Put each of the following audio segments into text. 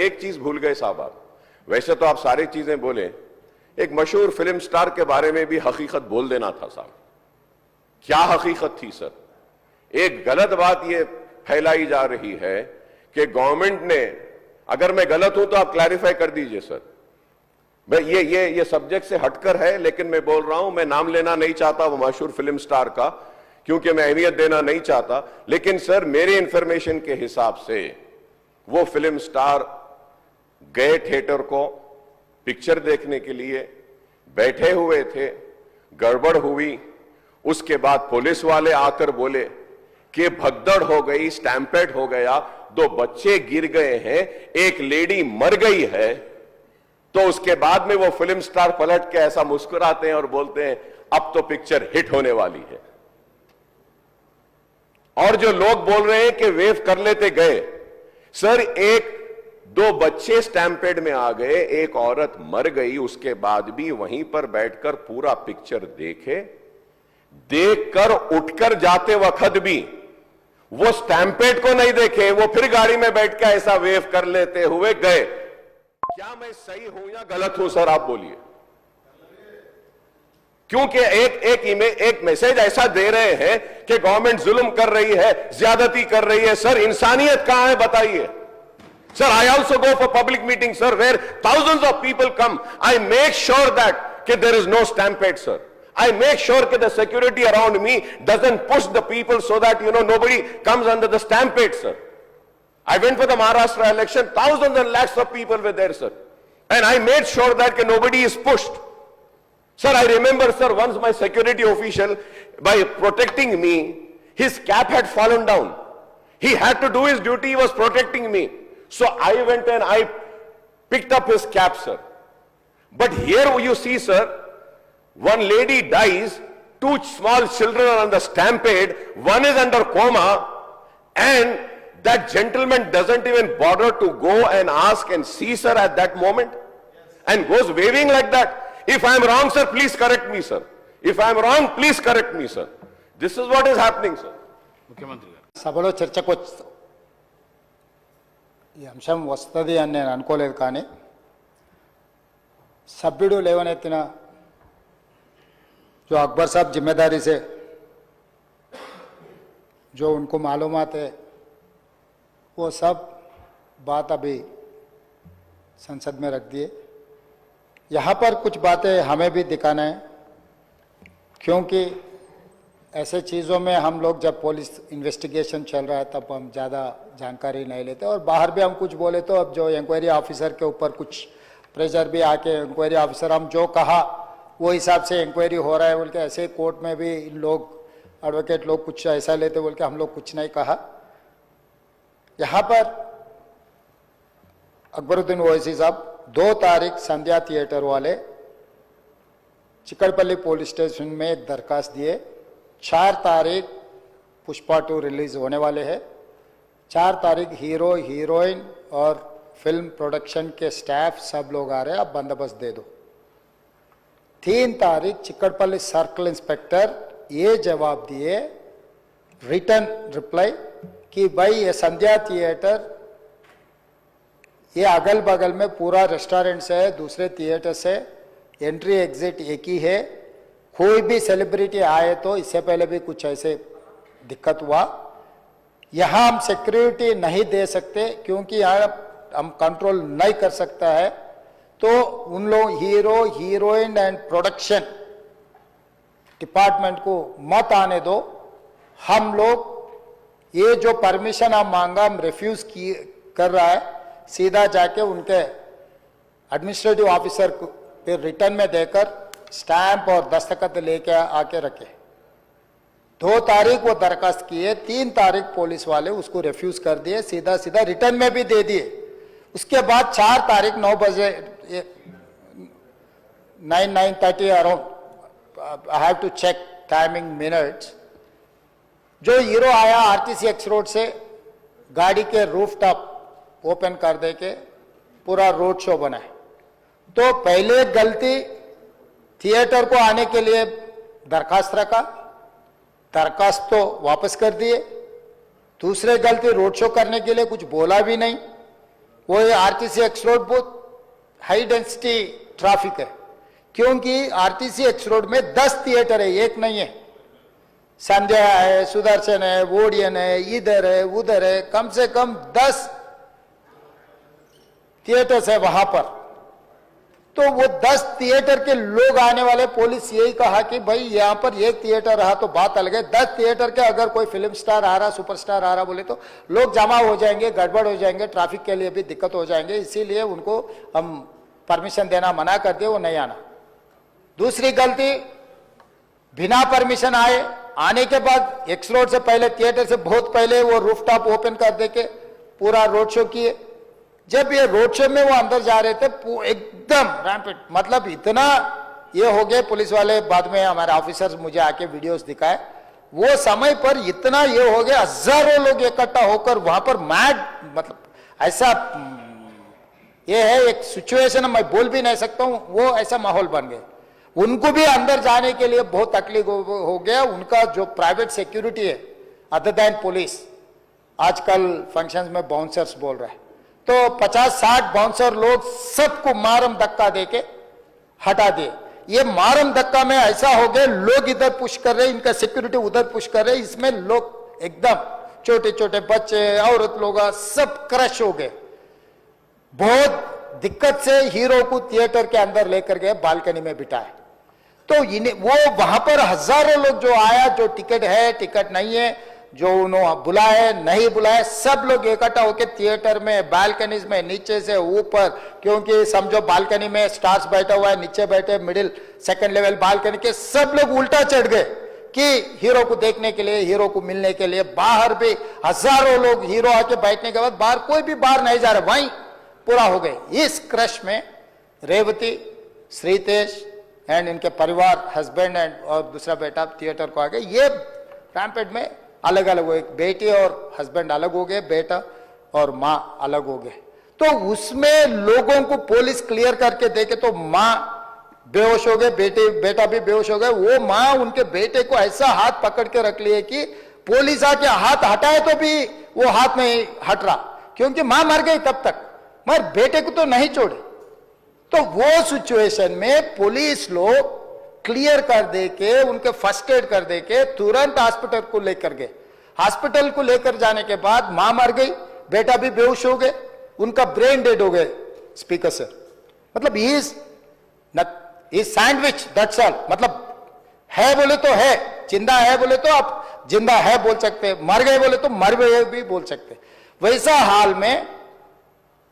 एक चीज भूल गए साहब आप। वैसे तो आप सारी चीजें बोले, एक मशहूर फिल्म स्टार के बारे में भी हकीकत बोल देना था साहब। क्या हकीकत थी सर? एक गलत बात यह फैलाई जा रही है कि गवर्नमेंट ने, अगर मैं गलत हूं तो आप क्लैरिफाई कर दीजिए सर। ये सब्जेक्ट से हटकर है, लेकिन मैं बोल रहा हूं, मैं नाम लेना नहीं चाहता वो मशहूर फिल्म स्टार का, क्योंकि मैं अहमियत देना नहीं चाहता। लेकिन सर, मेरे इंफॉर्मेशन के हिसाब से वो फिल्म स्टार गए थिएटर को पिक्चर देखने के लिए, बैठे हुए थे, गड़बड़ हुई, उसके बाद पुलिस वाले आकर बोले कि भगदड़ हो गई, स्टैम्पेड हो गया, 2 बच्चे गिर गए हैं, एक लेडी मर गई है। तो उसके बाद में वो फिल्म स्टार पलट के ऐसा मुस्कुराते हैं और बोलते हैं अब तो पिक्चर हिट होने वाली है। और जो लोग बोल रहे हैं कि वेव कर लेते गए, सर 1-2 बच्चे स्टैम्पेड में आ गए, एक औरत मर गई, उसके बाद भी वहीं पर बैठकर पूरा पिक्चर देखकर उठकर जाते वक्त भी वो स्टैम्पेड को नहीं देखे, वो फिर गाड़ी में बैठ के ऐसा वेव कर लेते हुए गए। क्या मैं सही हूं या गलत हूं सर, आप बोलिए? क्योंकि एक मैसेज ऐसा दे रहे हैं कि गवर्नमेंट जुल्म कर रही है, ज्यादती कर रही है। सर, इंसानियत कहां है बताइए? Sir, I also go for public meetings, sir, where thousands of people come. I make sure that there is no stampede, sir. I make sure that the security around me doesn't push the people so that, nobody comes under the stampede, sir. I went for the Maharashtra election, thousands and lakhs of people were there, sir. And I made sure that nobody is pushed. Sir, I remember, sir, once my security official, by protecting me, his cap had fallen down. He had to do his duty, he was protecting me. So I went and I picked up his cap, sir. But here you see, sir, one lady dies, 2 small children are on the stampede, one is under coma, and that gentleman doesn't even bother to go and ask and see, sir, at that moment, and goes waving like that. If I am wrong, sir, please correct me, sir. If I am wrong, please correct me, sir. This is what is happening, sir. సభలో చర్చకు ఈ అంశం వస్తుంది అని నేను అనుకోలేదు, కానీ సభ్యుడు లేవనెత్తిన जो अकबर साहब जिम्मेदारी से जो उनको मालूमात है वो सब बात अभी संसद में रख दिए। यहाँ पर कुछ बातें हमें भी दिखाना है, क्योंकि ऐसे चीज़ों में हम लोग जब पुलिस इन्वेस्टिगेशन चल रहा है तब हम ज़्यादा जानकारी नहीं लेते, और बाहर भी हम कुछ बोले तो अब जो इंक्वायरी ऑफिसर के ऊपर कुछ प्रेशर भी आके इंक्वायरी ऑफिसर हम जो कहा वो हिसाब से इंक्वायरी हो रहा है बोल के, ऐसे कोर्ट में भी लोग एडवोकेट लोग कुछ ऐसा लेते बोल के हम लोग कुछ नहीं कहा। यहाँ पर अकबरुद्दीन ओवैसी साहब 2 तारीख संध्या थिएटर वाले चिकड़पल्ली पुलिस स्टेशन में एक दरखास्त दिए। 4 तारीख पुष्पा 2 रिलीज होने वाले हैं। 4 तारीख हीरो हीरोइन और फिल्म प्रोडक्शन के स्टाफ सब लोग आ रहे हैं, आप बंदोबस्त दे दो। 3 तारीख चिकड़पल्ली सर्कल इंस्पेक्टर ये जवाब दिए, रिटर्न रिप्लाई, कि भाई ये संध्या थिएटर ये अगल बगल में पूरा रेस्टोरेंट से है, दूसरे थिएटर से एंट्री एग्जिट एक ही है, कोई भी सेलिब्रिटी आए तो इससे पहले भी कुछ ऐसे दिक्कत हुआ, यहाँ हम सिक्योरिटी नहीं दे सकते क्योंकि यहाँ हम कंट्रोल नहीं कर सकता है, तो उन लोग hero heroine and production department को मत आने दो। हम लोग ये जो परमिशन हम मांगा हम रिफ्यूज कर रहा है, सीधा जाके उनके एडमिनिस्ट्रेटिव ऑफिसर को फिर रिटर्न में देकर स्टैंप और दस्तखत लेके आके रखे। 2 तारीख वो दरखास्त किए, 3 तारीख पुलिस वाले उसको रिफ्यूज कर दिए, सीधा सीधा रिटर्न में भी दे दिए। उसके बाद 4 तारीख 9 बजे 9:30 around, I have to check timing minutes, जो हीरो आया आरटीसी एक्स रोड से गाड़ी के रूफ टॉप ओपन कर दे के पूरा रोड शो बनाए। तो पहले गलती थिएटर को आने के लिए दरखास्त रखा, दरखास्त तो वापस कर दिए। दूसरे गलती रोड शो करने के लिए कुछ बोला भी नहीं, वो आरटीसी एक्स रोड बहुत हाई डेंसिटी ट्रैफिक है, क्योंकि आरटीसी एक्स रोड में 10 थिएटर है, एक नहीं है। संध्या है, सुदर्शन है, वोडियन है, इधर है, उधर है, कम से कम 10 थिएटर्स है वहां पर। तो वो 10 थिएटर के लोग आने वाले, पुलिस यही कहा कि भाई यहां पर एक थिएटर रहा तो बात अलग है, 10 थिएटर के अगर कोई फिल्म स्टार आ रहा, सुपरस्टार आ रहा बोले तो लोग जमा हो जाएंगे, गड़बड़ हो जाएंगे, ट्रैफिक के लिए भी दिक्कत हो जाएंगे, इसीलिए उनको हम परमिशन देना मना कर दिए, वो नहीं आना। दूसरी गलती, बिना परमिशन आने के बाद एक्स रोड से पहले, थिएटर से बहुत पहले वो रूफटॉप ओपन कर देके पूरा रोड शो किए। जब ये रोड शो में वो अंदर जा रहे थे एकदम रैंपेड, मतलब इतना ये हो गए पुलिस वाले, बाद में हमारे ऑफिसर्स मुझे आके वीडियोस दिखाए, वो समय पर इतना ये हो गया, हजारों लोग इकट्ठा होकर वहां पर मैड, मतलब ऐसा ये है एक सिचुएशन, मैं बोल भी नहीं सकता हूं, वो ऐसा माहौल बन गया। उनको भी अंदर जाने के लिए बहुत तकलीफ हो गया। उनका जो प्राइवेट सिक्योरिटी है अदर देन पुलिस, आजकल फंक्शंस में बाउंसर्स बोल रहा है, तो 50-60 बाउंसर लोग सबको मारम धक्का देके हटा दिए। ये मारम धक्का में ऐसा हो गया, लोग इधर पुश कर रहे, इनका सिक्योरिटी उधर पुश कर रहे, इसमें लोग एकदम छोटे छोटे बच्चे, औरत लोग सब क्रश हो गए। बहुत दिक्कत से हीरो को थिएटर के अंदर लेकर गए, बालकनी में बिठाए। तो इन्हें वो वहां पर हजारों लोग जो आया, जो टिकट है, टिकट नहीं है, जो उन्होंने बुलाए नहीं बुलाए, सब लोग इकट्ठा होकर थिएटर में, बालकनीज में, नीचे से ऊपर, क्योंकि समझो बालकनी में स्टार्स बैठा हुआ है, नीचे बैठे मिडिल सेकंड लेवल बालकनी के, सब लोग उल्टा चढ़ गए कि हीरो को देखने के लिए, हीरो को मिलने के लिए। बाहर भी हजारों लोग, हीरो आके बैठने के बाद बाहर कोई भी बाहर नहीं जा रहा, वहीं पूरा हो गए। इस क्रश में रेवती, श्रीतेश एंड इनके परिवार, हस्बैंड एंड और दूसरा बेटा थिएटर को आ गए। ये रैम्पेड में अलग अलग हो, एक बेटी और हस्बैंड अलग हो गए, बेटा और माँ अलग हो गए। तो उसमें लोगों को पुलिस क्लियर करके देखे तो माँ बेहोश हो गए, बेटा भी बेहोश हो गए। वो माँ उनके बेटे को ऐसा हाथ पकड़ के रख लिए कि पुलिस आके हाथ हटाए तो भी वो हाथ नहीं हट रहा, क्योंकि माँ मर गई तब तक, मगर बेटे को तो नहीं छोड़े। तो वो सिचुएशन में पुलिस लोग क्लियर कर दे के, उनके फर्स्ट एड कर दे के तुरंत हॉस्पिटल को लेकर गए। हॉस्पिटल को लेकर जाने के बाद मां मर गई, बेटा भी बेहोश हो गए, उनका ब्रेन डेड हो गए स्पीकर से। मतलब इज सैंडविच, दैट्स ऑल। मतलब है बोले तो है, जिंदा है बोले तो आप जिंदा है बोल सकते, मर गए बोले तो मर गए भी बोल सकते। वैसा हाल में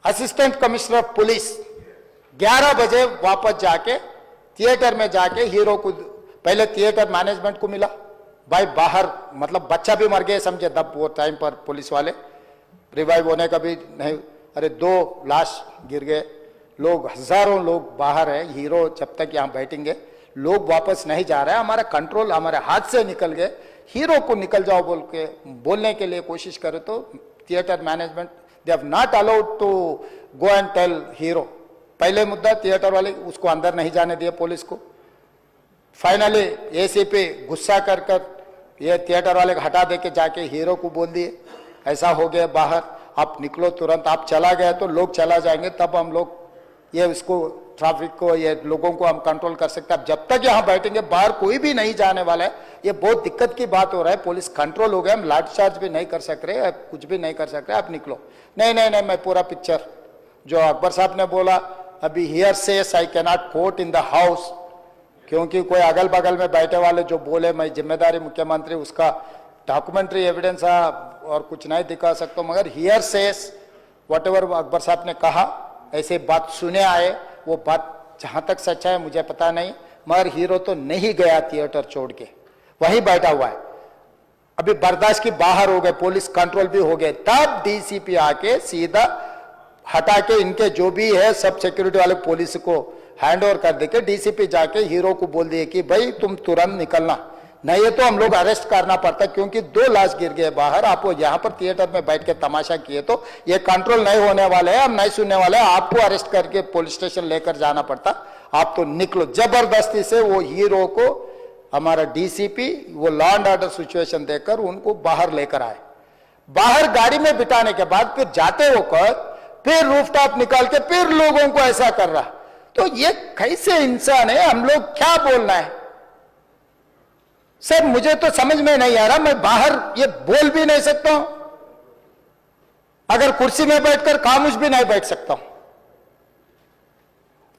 असिस्टेंट कमिश्नर ऑफ पुलिस 11 बजे वापस जाके थिएटर में जाके हीरो को, पहले थिएटर मैनेजमेंट को मिला, भाई बाहर, मतलब बच्चा भी मर गए समझे तब वो टाइम पर पुलिस वाले, रिवाइव होने का भी नहीं, अरे 2 लाश गिर गए, लोग हजारों लोग बाहर है, हीरो जब तक यहाँ बैठेंगे, लोग वापस नहीं जा रहे हैं, हमारा कंट्रोल हमारे हाथ से निकल गए। हीरो को निकल जाओ बोल के बोलने के लिए कोशिश करे तो theatre management they have not allowed to go and tell hero. पहले मुद्दा थिएटर वाले उसको अंदर नहीं जाने दिए पुलिस को। फाइनली एसीपी गुस्सा कर ये थिएटर वाले को हटा दे के जाके हीरो को बोल दिए ऐसा हो गया बाहर, आप निकलो तुरंत, आप चला गए तो लोग चला जाएंगे, तब हम लोग ये इसको ट्रैफिक को, ये लोगों को हम कंट्रोल कर सकते हैं। अब जब तक यहाँ बैठेंगे बाहर कोई भी नहीं जाने वाला है, ये बहुत दिक्कत की बात हो रहा है। पुलिस कंट्रोल हो गया, हम लाठीचार्ज भी नहीं कर सक रहे, कुछ भी नहीं कर सक रहे, आप निकलो। नहीं नहीं नहीं, मैं पूरा पिक्चर जो अकबर साहब ने बोला, अभी hearsay I cannot quote in the house, क्योंकि कोई अगल बगल में बैठे वाले जो बोले मैं जिम्मेदारी मुख्यमंत्री, उसका डॉक्यूमेंट्री एविडेंस और कुछ नहीं दिखा सकता, मगर hearsay whatever Akbar साहब ने कहा ऐसे बात सुने आए, वो बात जहां तक सच्चा है मुझे पता नहीं, मगर हीरो तो नहीं गया थिएटर छोड़ के, वहीं बैठा हुआ है। अभी बर्दाश्त की बाहर हो गए, पुलिस कंट्रोल भी हो गए, तब डीसीपी आके सीधा हटा के इनके जो भी है सब सिक्योरिटी वाले पुलिस को हैंड ओवर कर देके डीसीपी जाके हीरो को बोल दिए कि भाई तुम तुरंत निकलना, नहीं तो हम लोग अरेस्ट करना पड़ता, क्योंकि 2 लाश गिर गए बाहर, आप यहाँ पर थिएटर में बैठ के तमाशा किए तो ये कंट्रोल नहीं होने वाले है, हम नहीं सुनने वाले हैं, आपको अरेस्ट करके पुलिस स्टेशन लेकर जाना पड़ता, आप तो निकलो। जबरदस्ती से वो हीरो को हमारा डीसीपी वो लॉ एंड ऑर्डर सिचुएशन देकर उनको बाहर लेकर आए। बाहर गाड़ी में बिठाने के बाद फिर जाते होकर फिर रूफटॉप निकाल के फिर लोगों को ऐसा कर रहा। तो ये कैसे इंसान है? हम लोग क्या बोलना है सर? मुझे तो समझ में नहीं आ रहा। मैं बाहर ये बोल भी नहीं सकता हूं, अगर कुर्सी में बैठकर खामोश भी नहीं बैठ सकता हूं।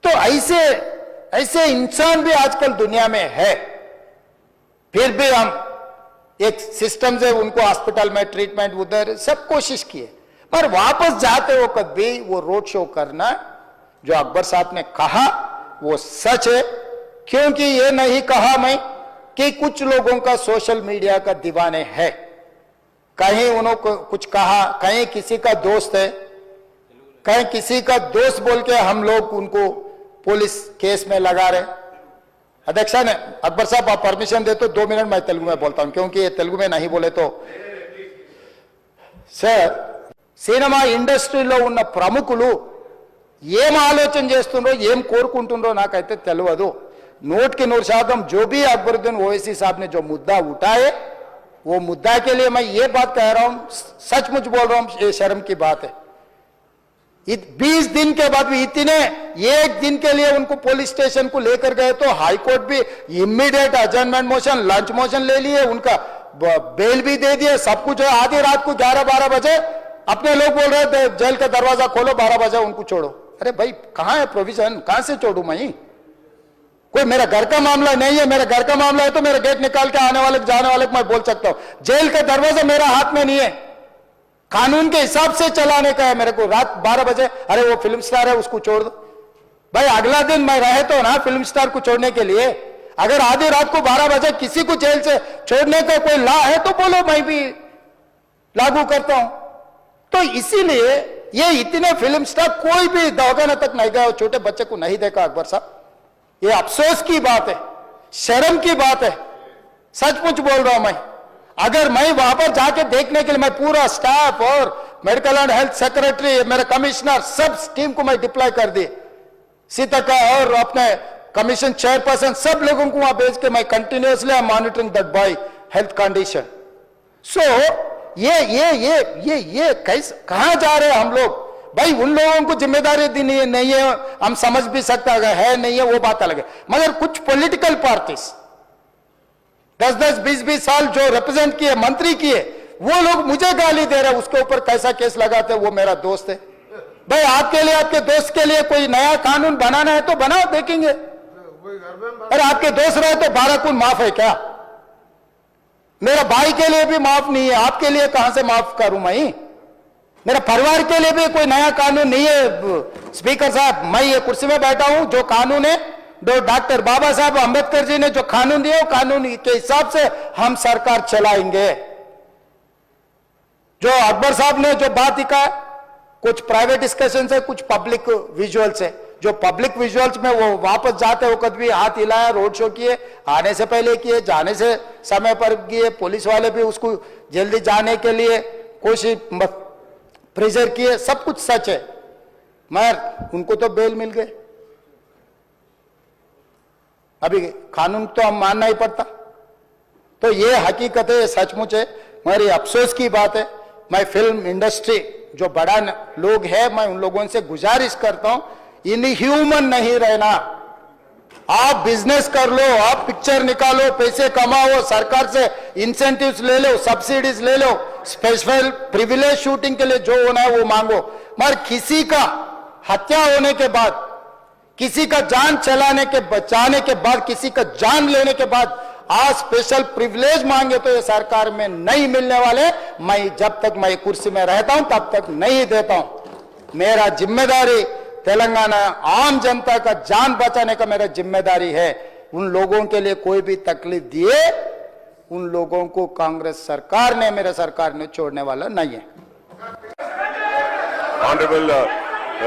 तो ऐसे ऐसे इंसान भी आजकल दुनिया में है। फिर भी हम एक सिस्टम से उनको हॉस्पिटल में ट्रीटमेंट, उधर सब कोशिश किए, पर वापस जाते हो कभी वो रोड शो करना, जो अकबर साहब ने कहा वो सच है। क्योंकि ये नहीं कहा मैं कि कुछ लोगों का सोशल मीडिया का दीवाने है, कहीं उन्होंने कुछ कहा, कहीं किसी का दोस्त है, कहीं किसी का दोस्त बोल के हम लोग उनको पुलिस केस में लगा रहे। अध्यक्षा ने, अकबर साहब आप परमिशन दे तो 2 मिनट मैं तेलुगु में बोलता हूं, क्योंकि ये तेलुगु में नहीं बोले तो। सर, సినిమా ఇండస్ట్రీలో ఉన్న ప్రముఖులు ఏం ఆలోచన చేస్తుండ్రో, ఏం కోరుకుంటుండ్రో నాకైతే తెలియదు। 100% जो भी अकबरुद्दीन ओवैसी साहब ने जो मुद्दा उठाए, वो मुद्दा के लिए मैं ये बात कह रहा हूं, सचमुच बोल रहा हूं, ये शर्म की बात है। 20 दिन के बाद भी इतने, एक दिन के लिए उनको पुलिस स्टेशन को लेकर गए तो हाईकोर्ट भी इमीडिएट अजर्नमेंट मोशन, लंच मोशन ले लिए, उनका बेल भी दे दिए, सब कुछ है। आधी रात को 11-12 बजे अपने लोग बोल रहे थे जेल का दरवाजा खोलो, 12 बजे उनको छोड़ो। अरे भाई कहां है प्रोविजन? कहां से छोड़ू मैं? कोई मेरा घर का मामला नहीं है। मेरा घर का मामला है तो मेरा गेट निकाल के आने वाले जाने वाले को मैं बोल सकता हूं। जेल का दरवाजा मेरा हाथ में नहीं है, कानून के हिसाब से चलाने का है मेरे को। रात 12 बजे, अरे वो फिल्म स्टार है उसको छोड़ दो भाई। अगला दिन मैं रहे तो ना फिल्म स्टार को छोड़ने के लिए। अगर आधी रात को 12 बजे किसी को जेल से छोड़ने का कोई लॉ है तो बोलो, मैं भी लागू करता हूं। तो इसीलिए ये इतने फिल्म स्टार कोई भी दवाखाना तक नहीं गया, छोटे बच्चे को नहीं देखा अकबर साहब। ये अफसोस की बात है, शर्म की बात है, सचमुच बोल रहा हूं मैं। अगर मैं वहां पर जाके देखने के लिए मैं पूरा स्टाफ और मेडिकल एंड हेल्थ सेक्रेटरी, मेरे कमिश्नर, सब टीम को मैं डिप्लॉय कर दिए, सीता और अपने कमीशन चेयरपर्सन, सब लोगों को वहां भेज के मैं continuously I am monitoring that boy health condition. So ये कैसे, कहां जा रहे हैं हम लोग भाई? उन लोगों को जिम्मेदारी दी नहीं है, हम समझ भी सकते है नहीं है, वो बात अलग है। मगर कुछ पॉलिटिकल पार्टीज 10-10, 20-20 साल जो रिप्रेजेंट किए, मंत्री किए, वो लोग मुझे गाली दे रहे हैं। उसके ऊपर कैसा केस लगाते? वो मेरा दोस्त है भाई। आपके लिए, आपके दोस्त के लिए कोई नया कानून बनाना है तो बनाओ, देखेंगे। अरे आपके दोस्त रहे तो 12 खून माफ है क्या? मेरा भाई के लिए भी माफ नहीं है, आपके लिए कहां से माफ करूं मैं? मेरा परिवार के लिए भी कोई नया कानून नहीं है। स्पीकर साहब, मैं ये कुर्सी में बैठा हूं, जो कानून है, जो डॉक्टर बाबा साहब अंबेडकर जी ने जो कानून दिया, वो कानून के हिसाब से हम सरकार चलाएंगे। जो अकबर साहब ने जो बात लिखा, कुछ प्राइवेट डिस्कशन है, कुछ पब्लिक विजुअल्स है। जो पब्लिक विजुअल्स में वो वापस जाते वक्त भी हाथ हिलाया, रोड शो किए, आने से पहले किए, जाने से समय पर किए, पुलिस वाले भी उसको जल्दी जाने के लिए कोशिश प्रेशर किए, सब कुछ सच है। मगर उनको तो बेल मिल गए। अभी कानून तो हम मानना ही पड़ता। तो ये हकीकत है, ये सचमुच है, मगर ये अफसोस की बात है। मैं फिल्म इंडस्ट्री जो बड़ा लोग है, मैं उन लोगों से गुजारिश करता हूं, इनह्यूमन नहीं रहना। आप बिजनेस कर लो, आप पिक्चर निकालो, पैसे कमाओ, सरकार से इंसेंटिव्स ले लो, सब्सिडीज ले लो, स्पेशल प्रिविलेज शूटिंग के लिए जो होना है वो मांगो। मगर किसी का हत्या होने के बाद, किसी का जान चलाने के बचाने के बाद, किसी का जान लेने के बाद आज स्पेशल प्रिविलेज मांगे तो ये सरकार में नहीं मिलने वाले। मैं जब तक मैं कुर्सी में रहता हूं तब तक नहीं देता हूं। मेरा जिम्मेदारी तेलंगाना आम जनता का जान बचाने का मेरा जिम्मेदारी है। उन लोगों के लिए कोई भी तकलीफ दिए, उन लोगों को कांग्रेस सरकार ने, मेरे सरकार ने छोड़ने वाला नहीं है। Honourable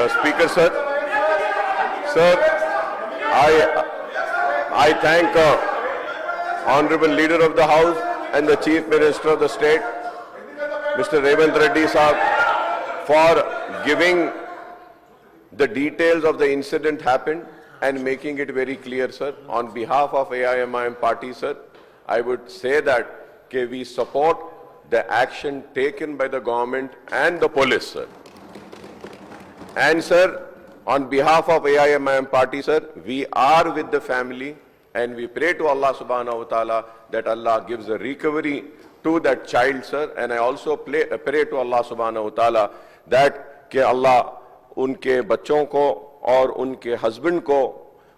speaker sir, I thank Honorable Leader of the House and the Chief Minister of the State, Mr. Revant Reddy Sahab, for giving the details of the incident happened and making it very clear, sir. On behalf of AIMIM party, sir, I would say that we support the action taken by the government and the police, sir. And sir, on behalf of AIMIM party, sir, we are with the family and we pray to Allah subhanahu wa ta'ala that Allah gives a recovery to that child, sir. And I also pray to Allah subhanahu wa ta'ala that कि Allah उनके बच्चों को और उनके husband को,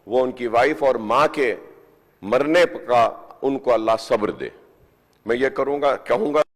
वो उनकी wife और माँ के मरने का उनको अल्लाह सब्र दे। मैं ये कहूंगा